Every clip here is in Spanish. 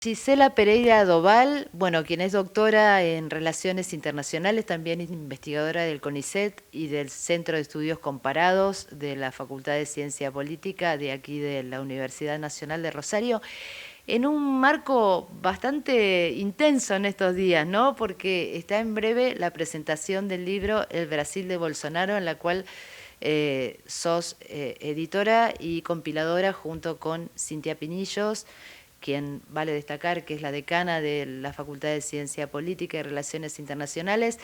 Gisela Pereira Doval, bueno, quien es doctora en Relaciones Internacionales, también es investigadora del CONICET y del Centro de Estudios Comparados de la Facultad de Ciencia Política de aquí de la Universidad Nacional de Rosario, en un marco bastante intenso en estos días, ¿no? Porque está en breve la presentación del libro El Brasil de Bolsonaro, en la cual sos editora y compiladora junto con Cintia Pinillos, quien vale destacar que es la decana de la Facultad de Ciencia Política y Relaciones Internacionales,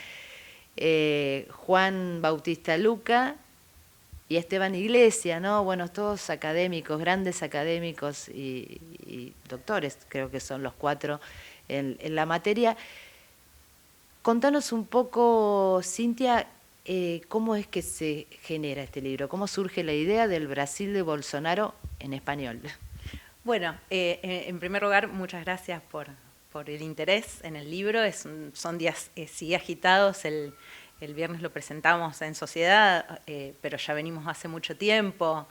Juan Bautista Luca y Esteban Iglesia, ¿no? Bueno, todos académicos, grandes académicos y doctores, creo que son los cuatro en la materia. Contanos un poco, Cintia, cómo es que se genera este libro, cómo surge la idea del Brasil de Bolsonaro en español. Bueno, en primer lugar, muchas gracias por el interés en el libro. Son días sí agitados. El viernes lo presentamos en sociedad, pero ya venimos hace mucho tiempo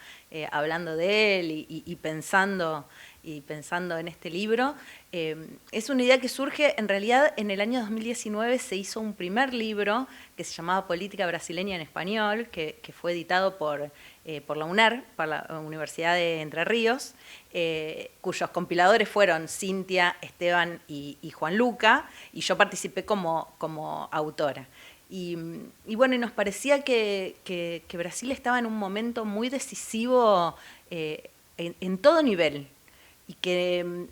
hablando de él y pensando en este libro. Es una idea que surge, en realidad, en el año 2019 se hizo un primer libro que se llamaba Política Brasileña en Español, que fue editado por la UNER, por la Universidad de Entre Ríos, cuyos compiladores fueron Cintia, Esteban y Juan Luca, y yo participé como autora. Y bueno, nos parecía que Brasil estaba en un momento muy decisivo en todo nivel, y que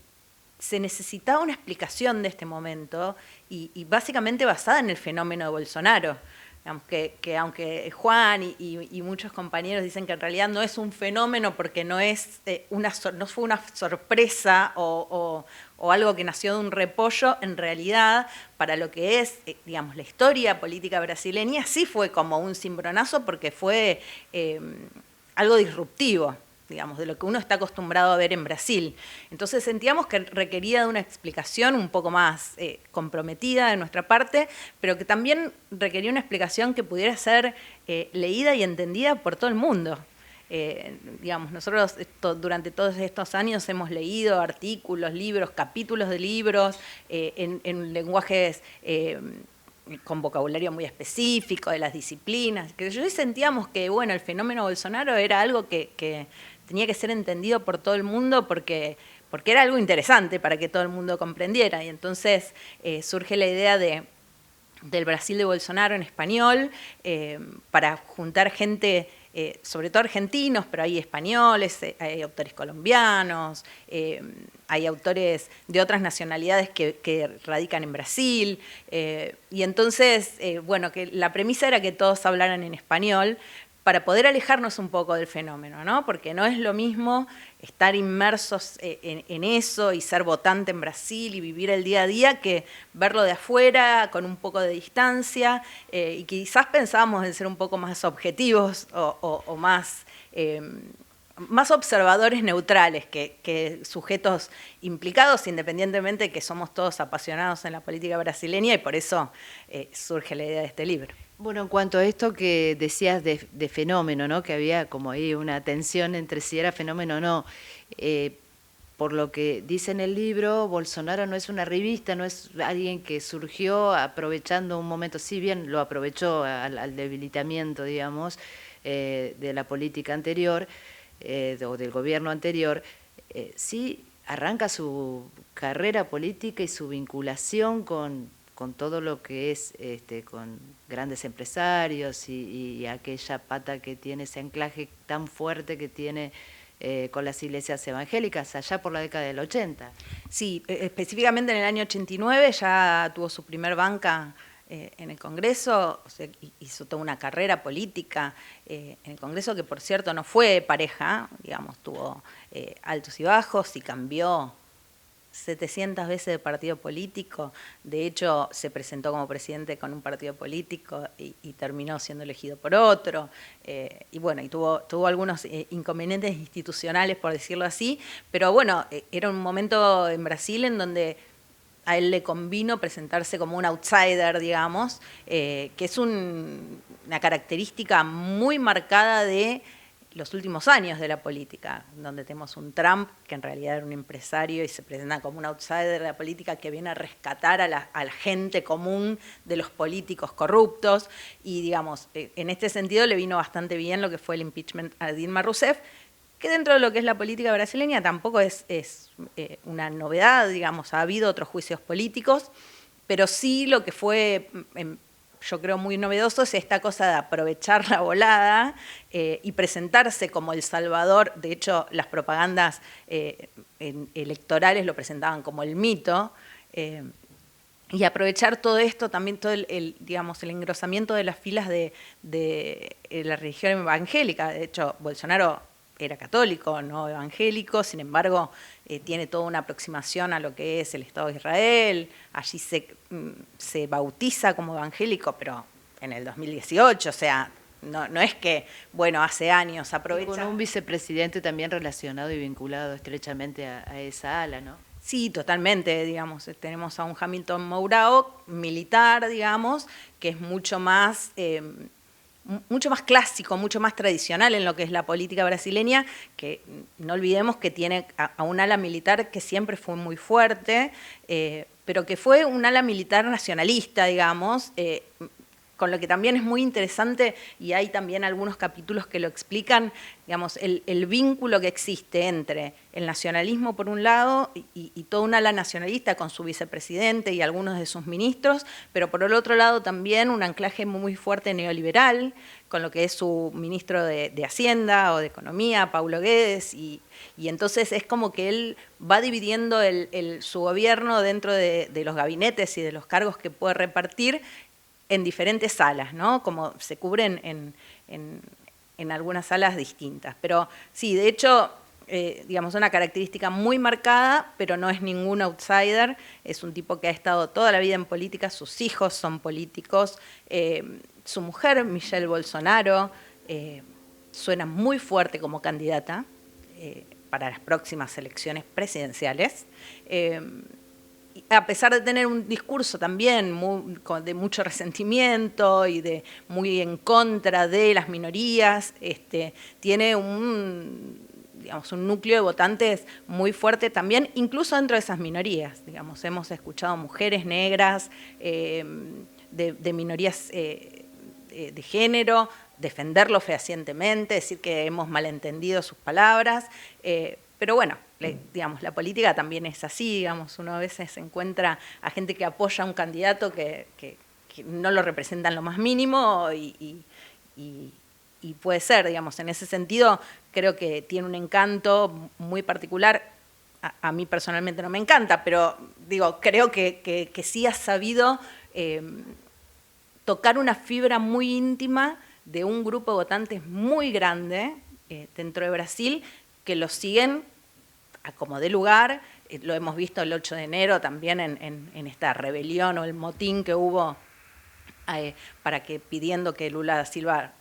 se necesitaba una explicación de este momento, y básicamente basada en el fenómeno de Bolsonaro. Que aunque Juan y muchos compañeros dicen que en realidad no es un fenómeno porque no fue una sorpresa o algo que nació de un repollo, en realidad para lo que es, digamos, la historia política brasileña sí fue como un cimbronazo porque fue algo disruptivo, digamos, de lo que uno está acostumbrado a ver en Brasil. Entonces sentíamos que requería de una explicación un poco más comprometida de nuestra parte, pero que también requería una explicación que pudiera ser leída y entendida por todo el mundo. Digamos, nosotros durante todos estos años hemos leído artículos, libros, capítulos de libros en lenguajes con vocabulario muy específico de las disciplinas, que yo sentíamos que, bueno, el fenómeno Bolsonaro era algo que tenía que ser entendido por todo el mundo porque era algo interesante para que todo el mundo comprendiera. Y entonces surge la idea del Brasil de Bolsonaro en español, para juntar gente, sobre todo argentinos, pero hay españoles, hay autores colombianos, hay autores de otras nacionalidades que radican en Brasil, y entonces, bueno, que la premisa era que todos hablaran en español, para poder alejarnos un poco del fenómeno, ¿no? Porque no es lo mismo estar inmersos en eso y ser votante en Brasil y vivir el día a día que verlo de afuera con un poco de distancia, y quizás pensábamos en ser un poco más objetivos o más observadores neutrales que sujetos implicados, independientemente de que somos todos apasionados en la política brasileña, y por eso surge la idea de este libro. Bueno, en cuanto a esto que decías de fenómeno, ¿no? Que había como ahí una tensión entre si era fenómeno o no. Por lo que dice en el libro, Bolsonaro no es una revista, no es alguien que surgió aprovechando un momento, si bien lo aprovechó al debilitamiento, digamos, de la política anterior, o del gobierno anterior, sí arranca su carrera política y su vinculación con todo lo que es con grandes empresarios y aquella pata que tiene ese anclaje tan fuerte que tiene con las iglesias evangélicas allá por la década del 80. Sí, específicamente en el año 89 ya tuvo su primer banca en el Congreso, o sea, hizo toda una carrera política en el Congreso, que por cierto no fue pareja, digamos, tuvo altos y bajos y cambió 700 veces de partido político. De hecho, se presentó como presidente con un partido político y terminó siendo elegido por otro. Y bueno, y tuvo algunos inconvenientes institucionales, por decirlo así, pero bueno, era un momento en Brasil en donde a él le convino presentarse como un outsider, digamos, que es una característica muy marcada de los últimos años de la política, donde tenemos un Trump que en realidad era un empresario y se presenta como un outsider de la política que viene a rescatar a la gente común de los políticos corruptos, y digamos, en este sentido le vino bastante bien lo que fue el impeachment a Dilma Rousseff, que dentro de lo que es la política brasileña tampoco es una novedad, digamos, ha habido otros juicios políticos, pero sí lo que fue, yo creo, muy novedoso es esta cosa de aprovechar la volada y presentarse como el salvador. De hecho, las propagandas electorales lo presentaban como el mito, y aprovechar todo esto, también todo digamos, el engrosamiento de las filas de la religión evangélica. De hecho, Bolsonaro era católico, no evangélico, sin embargo, tiene toda una aproximación a lo que es el Estado de Israel, allí se bautiza como evangélico, pero en el 2018, o sea, no es que, bueno, hace años aprovecha. Y con un vicepresidente también relacionado y vinculado estrechamente a esa ala, ¿no? Sí, totalmente, digamos, tenemos a un Hamilton Mourão, militar, digamos, que es mucho más clásico, mucho más tradicional en lo que es la política brasileña, que no olvidemos que tiene a un ala militar que siempre fue muy fuerte, pero que fue un ala militar nacionalista, digamos, con lo que también es muy interesante, y hay también algunos capítulos que lo explican, digamos, el vínculo que existe entre el nacionalismo por un lado y toda una ala nacionalista con su vicepresidente y algunos de sus ministros, pero por el otro lado también un anclaje muy fuerte neoliberal, con lo que es su ministro de Hacienda o de Economía, Paulo Guedes, y entonces es como que él va dividiendo su gobierno dentro de los gabinetes y de los cargos que puede repartir en diferentes salas, ¿no? Como se cubren en algunas salas distintas. Pero sí, de hecho, digamos, una característica muy marcada, pero no es ningún outsider, es un tipo que ha estado toda la vida en política, sus hijos son políticos, su mujer, Michelle Bolsonaro, suena muy fuerte como candidata para las próximas elecciones presidenciales, a pesar de tener un discurso también de mucho resentimiento y muy en contra de las minorías, tiene digamos, un núcleo de votantes muy fuerte también, incluso dentro de esas minorías. Digamos, hemos escuchado mujeres negras, de minorías de género, defenderlo fehacientemente, decir que hemos malentendido sus palabras, pero bueno, digamos, la política también es así, digamos, uno a veces encuentra a gente que apoya a un candidato que no lo representa en lo más mínimo y puede ser, digamos, en ese sentido creo que tiene un encanto muy particular. A mí personalmente no me encanta, pero digo, creo que sí ha sabido tocar una fibra muy íntima de un grupo de votantes muy grande dentro de Brasil, que lo siguen a como dé lugar. Lo hemos visto el 8 de enero también en esta rebelión o el motín que hubo pidiendo que Lula da Silva,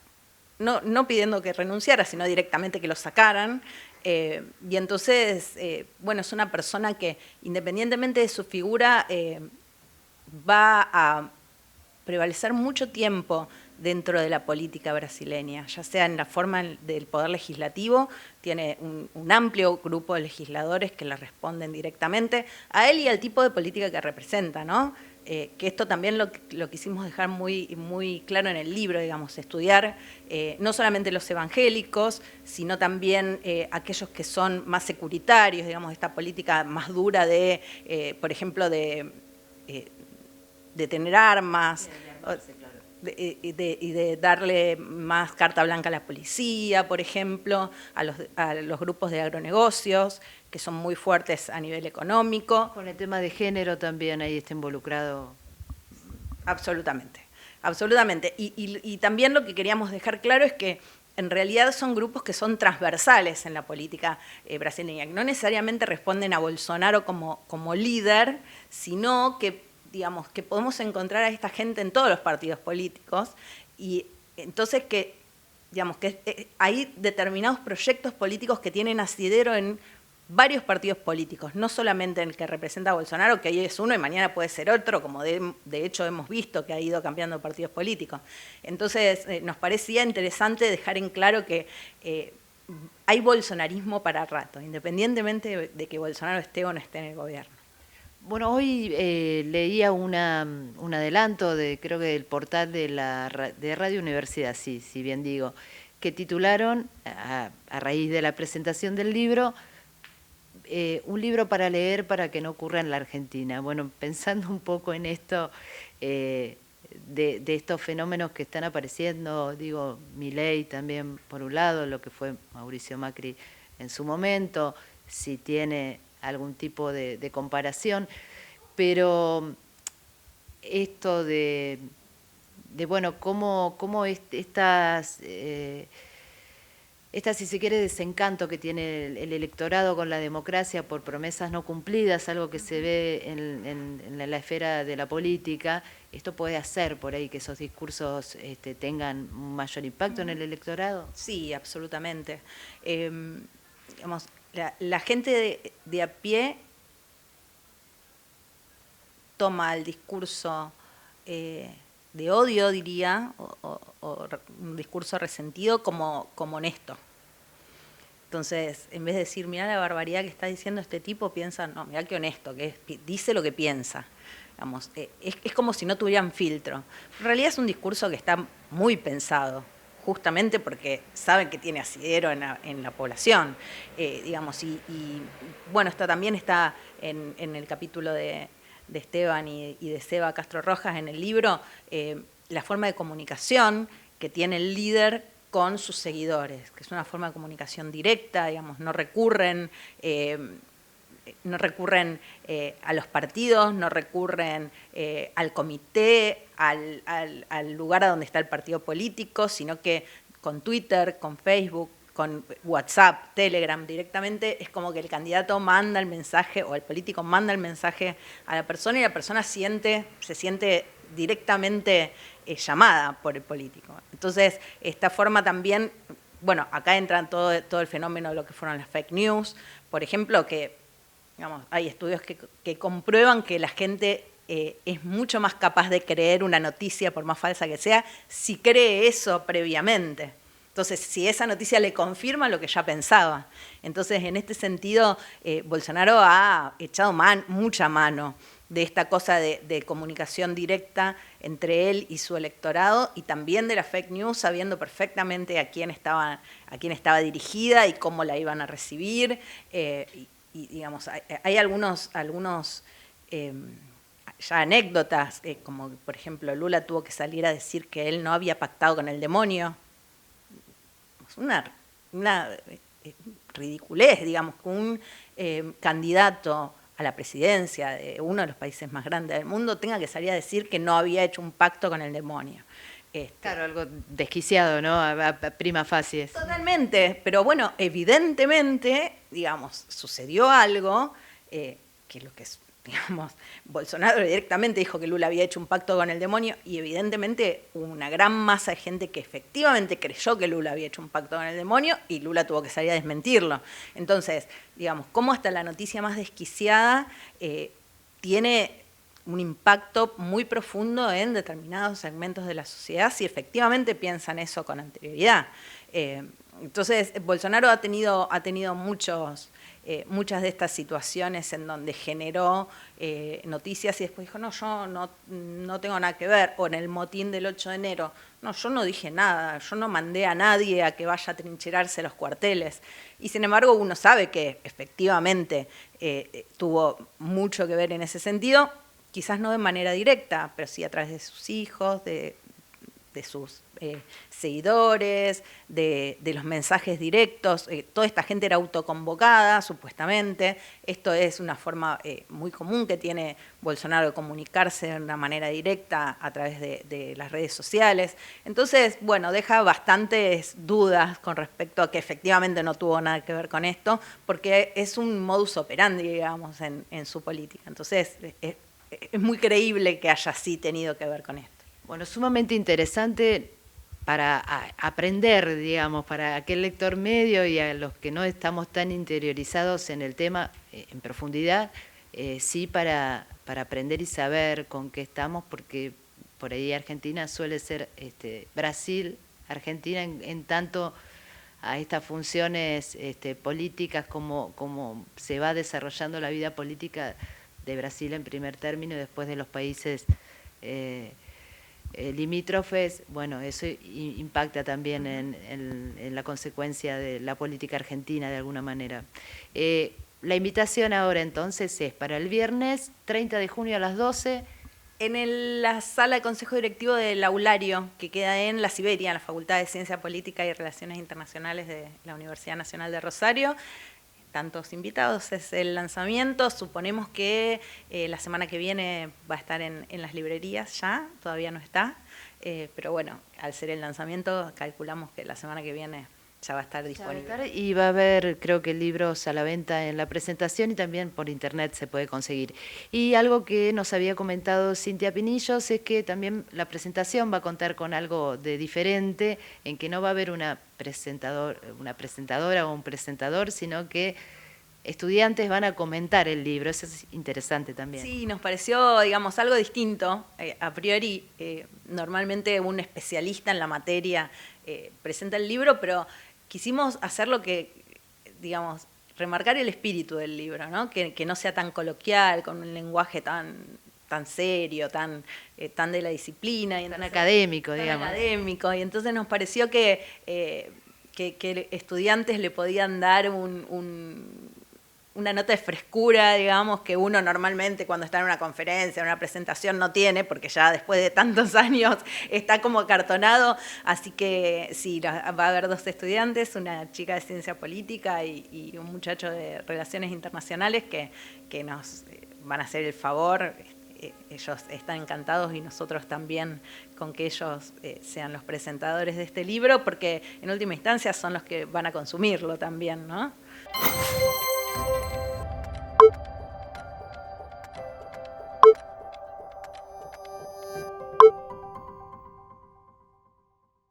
no pidiendo que renunciara, sino directamente que lo sacaran. Y entonces, bueno, es una persona que independientemente de su figura va a prevalecer mucho tiempo dentro de la política brasileña, ya sea en la forma del poder legislativo, tiene un amplio grupo de legisladores que le responden directamente a él y al tipo de política que representa, ¿no? Que esto también lo quisimos dejar muy claro en el libro, digamos, estudiar no solamente los evangélicos, sino también aquellos que son más securitarios, digamos, esta política más dura por ejemplo, de tener armas, y de darle más carta blanca a la policía, por ejemplo, a los grupos de agronegocios, que son muy fuertes a nivel económico. Con el tema de género también ahí está involucrado. Absolutamente, absolutamente. Y también lo que queríamos dejar claro es que en realidad son grupos que son transversales en la política brasileña, que no necesariamente responden a Bolsonaro como líder, sino que digamos, que podemos encontrar a esta gente en todos los partidos políticos, y entonces digamos, que hay determinados proyectos políticos que tienen asidero en varios partidos políticos, no solamente en el que representa a Bolsonaro, que hoy es uno y mañana puede ser otro, como de hecho hemos visto que ha ido cambiando partidos políticos. Entonces nos parecía interesante dejar en claro que hay bolsonarismo para rato, independientemente de que Bolsonaro esté o no esté en el gobierno. Bueno, hoy leía un adelanto de, creo que del portal de Radio Universidad, sí, si bien digo, que titularon, a raíz de la presentación del libro, un libro para leer para que no ocurra en la Argentina. Bueno, pensando un poco en esto, de estos fenómenos que están apareciendo, digo, Milei también por un lado, lo que fue Mauricio Macri en su momento, si tiene algún tipo de comparación, pero esto de bueno, cómo estas, si se quiere, desencanto que tiene el electorado con la democracia por promesas no cumplidas, algo que se ve en la esfera de la política, esto puede hacer por ahí que esos discursos tengan un mayor impacto en el electorado. Sí, absolutamente. Digamos, la gente de a pie toma el discurso de odio, diría, o un discurso resentido como honesto. Entonces, en vez de decir, mirá la barbaridad que está diciendo este tipo, piensan, no, mirá qué honesto, que dice lo que piensa. Digamos, es como si no tuvieran filtro. En realidad es un discurso que está muy pensado, justamente porque saben que tiene asidero en la población. Digamos, y bueno, esto también está en el capítulo de Esteban y de Seba Castro Rojas en el libro, la forma de comunicación que tiene el líder con sus seguidores, que es una forma de comunicación directa, digamos, no recurren a los partidos, no recurren al comité, al lugar a donde está el partido político, sino que con Twitter, con Facebook, con WhatsApp, Telegram, directamente es como que el candidato manda el mensaje o el político manda el mensaje a la persona y la persona se siente directamente llamada por el político. Entonces, esta forma también, bueno, acá entra todo el fenómeno de lo que fueron las fake news, por ejemplo, que digamos, hay estudios que comprueban que la gente es mucho más capaz de creer una noticia, por más falsa que sea, si cree eso previamente. Entonces, si esa noticia le confirma lo que ya pensaba. Entonces, en este sentido, Bolsonaro ha echado mucha mano de esta cosa de comunicación directa entre él y su electorado y también de la fake news, sabiendo perfectamente a quién estaba dirigida y cómo la iban a recibir. Y digamos, hay algunos ya anécdotas, como por ejemplo Lula tuvo que salir a decir que él no había pactado con el demonio. Una ridiculez, digamos, que un candidato a la presidencia de uno de los países más grandes del mundo tenga que salir a decir que no había hecho un pacto con el demonio. Claro, algo desquiciado, ¿no? A prima facie. Totalmente, pero bueno, evidentemente, digamos, sucedió algo que es lo que es, digamos, Bolsonaro directamente dijo que Lula había hecho un pacto con el demonio y evidentemente hubo una gran masa de gente que efectivamente creyó que Lula había hecho un pacto con el demonio y Lula tuvo que salir a desmentirlo. Entonces, digamos, cómo hasta la noticia más desquiciada tiene un impacto muy profundo en determinados segmentos de la sociedad si efectivamente piensan eso con anterioridad. Entonces, Bolsonaro ha tenido muchas de estas situaciones en donde generó noticias y después dijo, no, yo no tengo nada que ver, o en el motín del 8 de enero, no, yo no dije nada, yo no mandé a nadie a que vaya a trincherarse los cuarteles. Y sin embargo uno sabe que efectivamente tuvo mucho que ver en ese sentido, quizás no de manera directa, pero sí a través de sus hijos, de sus seguidores, de los mensajes directos. Toda esta gente era autoconvocada, supuestamente. Esto es una forma muy común que tiene Bolsonaro de comunicarse de una manera directa a través de las redes sociales. Entonces, bueno, deja bastantes dudas con respecto a que efectivamente no tuvo nada que ver con esto, porque es un modus operandi, digamos, en su política. Entonces, es muy creíble que haya sí tenido que ver con esto. Bueno, sumamente interesante para aprender, digamos, para aquel lector medio y a los que no estamos tan interiorizados en el tema en profundidad, sí para aprender y saber con qué estamos, porque por ahí Argentina suele ser Brasil, Argentina en tanto a estas funciones políticas, como se va desarrollando la vida política de Brasil en primer término y después de los países limítrofes. Bueno, eso impacta también en la consecuencia de la política argentina de alguna manera. La invitación ahora entonces es para el viernes 30 de junio a las 12. En la sala de consejo directivo del Aulario, que queda en la Siberia, en la Facultad de Ciencia Política y Relaciones Internacionales de la Universidad Nacional de Rosario. Tantos invitados, es el lanzamiento. Suponemos que la semana que viene va a estar en las librerías ya, todavía no está. Pero bueno, al ser el lanzamiento, calculamos que la semana que viene ya va a estar disponible. Y va a haber, creo que, libros a la venta en la presentación y también por internet se puede conseguir. Y algo que nos había comentado Cintia Pinillos es que también la presentación va a contar con algo de diferente, en que no va a haber una presentadora o un presentador, sino que estudiantes van a comentar el libro. Eso es interesante también. Sí, nos pareció, digamos, algo distinto. A priori, normalmente un especialista en la materia presenta el libro, pero quisimos hacer lo que, digamos, remarcar el espíritu del libro, ¿no? Que no sea tan coloquial, con un lenguaje tan serio, tan de la disciplina. Y tan académico, digamos. Tan académico, y entonces nos pareció que estudiantes le podían dar una nota de frescura, digamos, que uno normalmente cuando está en una conferencia, en una presentación no tiene, porque ya después de tantos años está como acartonado. Así que sí, va a haber 2 estudiantes, una chica de ciencia política y un muchacho de relaciones internacionales que nos van a hacer el favor. Ellos están encantados y nosotros también con que ellos sean los presentadores de este libro, porque en última instancia son los que van a consumirlo también, ¿no?